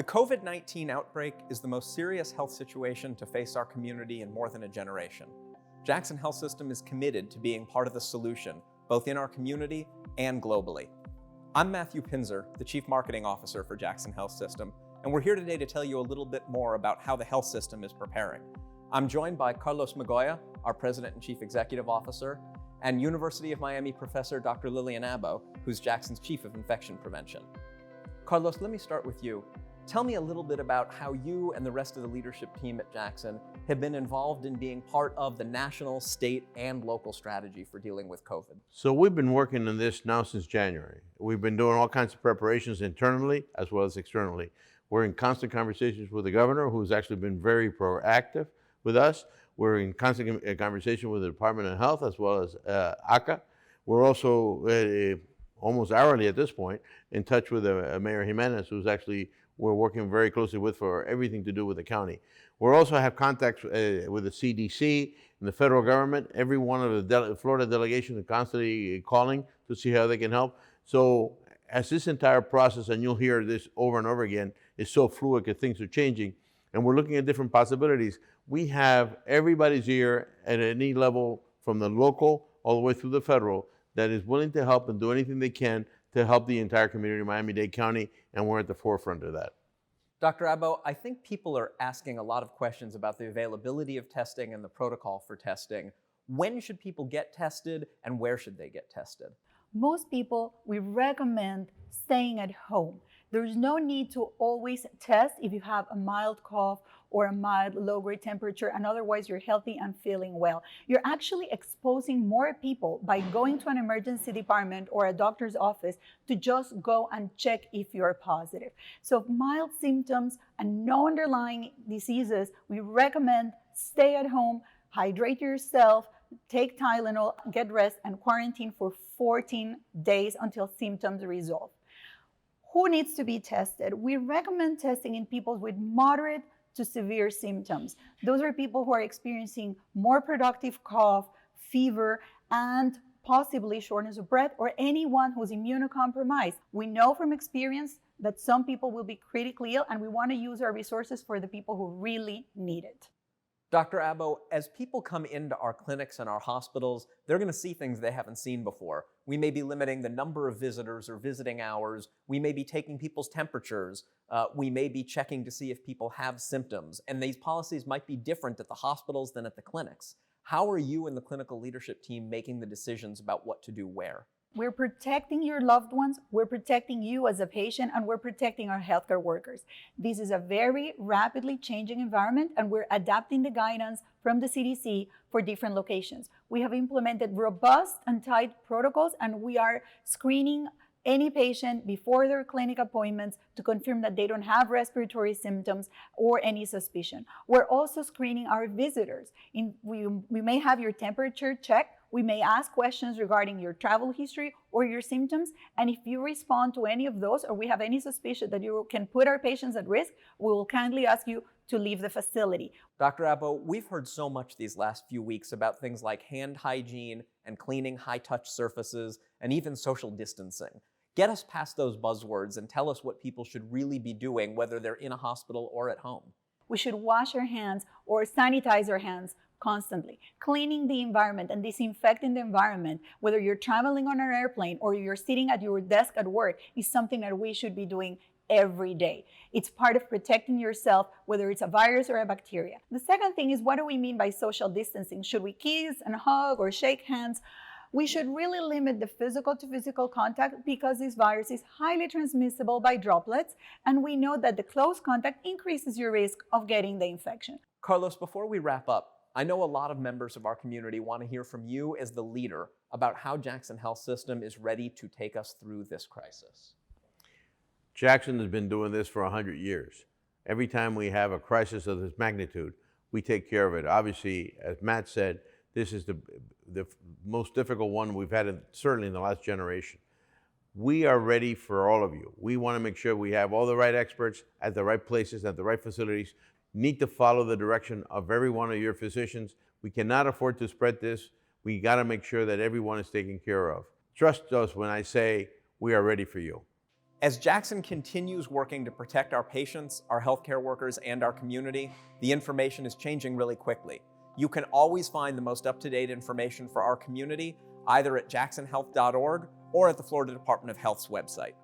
COVID-19 outbreak is the most serious health situation to face our community in more than a generation. Jackson Health System is committed to being part of the solution, both in our community and globally. I'm Matthew Pinzer, the Chief Marketing Officer for Jackson Health System, and we're here today to tell you a little bit more about how the health system is preparing. I'm joined by Carlos Migoya, our President and Chief Executive Officer, and University of Miami professor Dr. Lilian Abbo, who's Jackson's Chief of Infection Prevention. Carlos, let me start with you. Tell me a little bit about how you and the rest of the leadership team at Jackson have been involved in being part of the national, state, and local strategy for dealing with COVID. So we've been working on this now since January. We've been doing all kinds of preparations internally as well as externally. We're in constant conversations with the governor, who's actually been very proactive with us. We're in constant conversation with the Department of Health as well as ACA. We're also almost hourly at this point in touch with Mayor Jimenez, who's actually we're working very closely with for everything to do with the county. We also have contacts with the CDC and the federal government. Every one of the Florida delegations are constantly calling to see how they can help. So as this entire process, and you'll hear this over and over again, is so fluid because things are changing, and we're looking at different possibilities, we have everybody's ear at any level from the local all the way through the federal that is willing to help and do anything they can to help the entire community of Miami-Dade County, and we're at the forefront of that. Dr. Abbo, I think people are asking a lot of questions about the availability of testing and the protocol for testing. When should people get tested, and where should they get tested? Most people, we recommend staying at home. There's no need to always test if you have a mild cough or a mild low-grade temperature, and otherwise you're healthy and feeling well. You're actually exposing more people by going to an emergency department or a doctor's office to just go and check if you're positive. So mild symptoms and no underlying diseases, we recommend stay at home, hydrate yourself, take Tylenol, get rest, and quarantine for 14 days until symptoms resolve. Who needs to be tested? We recommend testing in people with moderate to severe symptoms. Those are people who are experiencing more productive cough, fever, and possibly shortness of breath, or anyone who's immunocompromised. We know from experience that some people will be critically ill, and we want to use our resources for the people who really need it. Dr. Abbo, as people come into our clinics and our hospitals, they're going to see things they haven't seen before. We may be limiting the number of visitors or visiting hours. We may be taking people's temperatures. We may be checking to see if people have symptoms. And these policies might be different at the hospitals than at the clinics. How are you and the clinical leadership team making the decisions about what to do where? We're protecting your loved ones, we're protecting you as a patient, and we're protecting our healthcare workers. This is a very rapidly changing environment, and we're adapting the guidance from the CDC for different locations. We have implemented robust and tight protocols, and we are screening any patient before their clinic appointments to confirm that they don't have respiratory symptoms or any suspicion. We're also screening our visitors. We may have your temperature checked. We may ask questions regarding your travel history or your symptoms, and if you respond to any of those, or we have any suspicion that you can put our patients at risk, we will kindly ask you to leave the facility. Dr. Abbo, we've heard so much these last few weeks about things like hand hygiene and cleaning high-touch surfaces and even social distancing. Get us past those buzzwords and tell us what people should really be doing, whether they're in a hospital or at home. We should wash our hands or sanitize our hands constantly. Cleaning the environment and disinfecting the environment, whether you're traveling on an airplane or you're sitting at your desk at work, is something that we should be doing every day. It's part of protecting yourself, whether it's a virus or a bacteria. The second thing is, what do we mean by social distancing? Should we kiss and hug or shake hands? We should really limit the physical to physical contact because this virus is highly transmissible by droplets, and we know that the close contact increases your risk of getting the infection. Carlos, before we wrap up, I know a lot of members of our community want to hear from you as the leader about how Jackson Health System is ready to take us through this crisis. Jackson has been doing this for 100 years. Every time we have a crisis of this magnitude, we take care of it. Obviously, as Matt said, this is the most difficult one we've had certainly in the last generation. We are ready for all of you. We want to make sure we have all the right experts at the right places, at the right facilities. Need to follow the direction of every one of your physicians. We cannot afford to spread this. We got to make sure that everyone is taken care of. Trust us when I say we are ready for you. As Jackson continues working to protect our patients, our healthcare workers, and our community, the information is changing really quickly. You can always find the most up-to-date information for our community either at jacksonhealth.org or at the Florida Department of Health's website.